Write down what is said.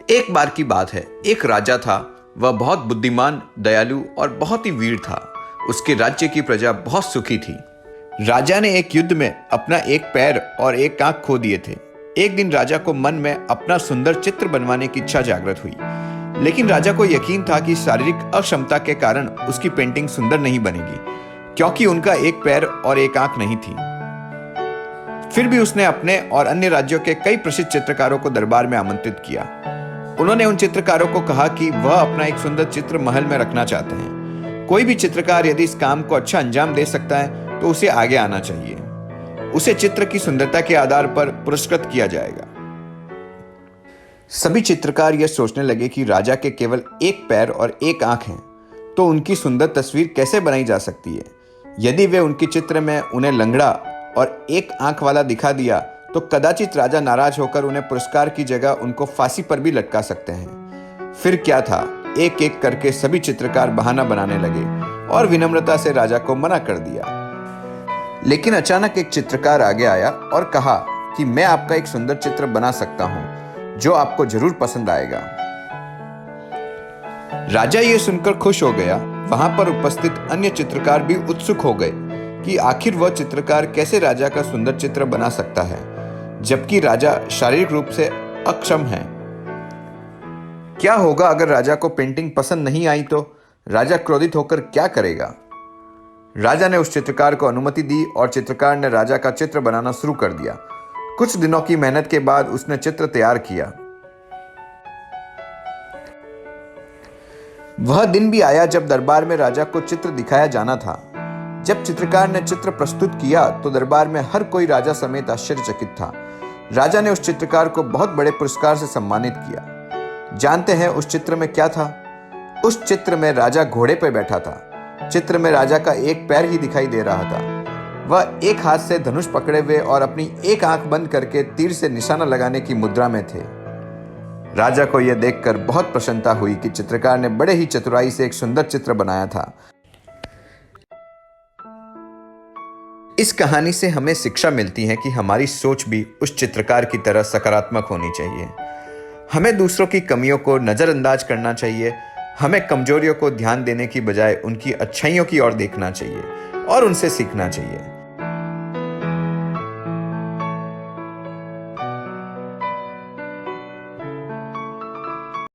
एक बार की बात है, एक राजा था। वह बहुत बुद्धिमान, दयालु और बहुत ही वीर था। उसके राज्य की प्रजा बहुत सुखी थी। राजा ने एक युद्ध में अपना एक पैर और एक आंख खो दिए थे। एक दिन राजा को मन में अपना सुंदर चित्र बनवाने की इच्छा जागृत हुई, लेकिन राजा को यकीन था कि शारीरिक अक्षमता के कारण उसकी पेंटिंग सुंदर नहीं बनेगी, क्योंकि उनका एक पैर और एक आंख नहीं थी। फिर भी उसने अपने और अन्य राज्यों के कई प्रसिद्ध चित्रकारों को दरबार में आमंत्रित किया। उन्होंने उन चित्रकारों को कहा कि वह अपना एक सुंदर चित्र महल में रखना चाहते हैं। कोई भी चित्रकार यदि इस काम को अच्छा अंजाम दे सकता है तो उसे आगे आना चाहिए। उसे चित्र की सुंदरता के आधार पर पुरस्कृत किया जाएगा। सभी चित्रकार यह सोचने लगे कि राजा के केवल एक पैर और एक आंख हैं, तो उनकी सुंदर तस्वीर कैसे बनाई जा सकती है। यदि वे उनके चित्र में उन्हें लंगड़ा और एक आंख वाला दिखा दिया तो कदाचित राजा नाराज होकर उन्हें पुरस्कार की जगह उनको फांसी पर भी लटका सकते हैं। फिर क्या था, एक एक करके सभी चित्रकार बहाना बनाने लगे और विनम्रता से राजा को मना कर दिया। लेकिन अचानक एक चित्रकार आगे आया और कहा कि मैं आपका एक सुंदर चित्र बना सकता हूं जो आपको जरूर पसंद आएगा। राजा ये सुनकर खुश हो गया। वहां पर उपस्थित अन्य चित्रकार भी उत्सुक हो गए कि आखिर वह चित्रकार कैसे राजा का सुंदर चित्र बना सकता है, जबकि राजा शारीरिक रूप से अक्षम है। क्या होगा अगर राजा को पेंटिंग पसंद नहीं आई तो? राजा क्रोधित होकर क्या करेगा? राजा ने उस चित्रकार को अनुमति दी और चित्रकार ने राजा का चित्र बनाना शुरू कर दिया। कुछ दिनों की मेहनत के बाद उसने चित्र तैयार किया। वह दिन भी आया जब दरबार में राजा को चित्र दिखाया जाना था। जब चित्रकार ने चित्र प्रस्तुत किया तो दरबार में हर कोई राजा समेत आश्चर्यचकित था। राजा ने उस चित्रकार को बहुत बड़े पुरस्कार से सम्मानित किया। जानते हैं उस चित्र में क्या था? उस चित्र में राजा घोड़े पर बैठा था। चित्र में राजा का एक पैर ही दिखाई दे रहा था। वह एक हाथ से धनुष पकड़े हुए और अपनी एक आंख बंद करके तीर से निशाना लगाने की मुद्रा में थे। राजा को यह देखकर बहुत प्रसन्नता हुई कि चित्रकार ने बड़े ही चतुराई से एक सुंदर चित्र बनाया था। इस कहानी से हमें शिक्षा मिलती है कि हमारी सोच भी उस चित्रकार की तरह सकारात्मक होनी चाहिए। हमें दूसरों की कमियों को नज़रअंदाज करना चाहिए। हमें कमजोरियों को ध्यान देने की बजाय उनकी अच्छाइयों की ओर देखना चाहिए और उनसे सीखना चाहिए।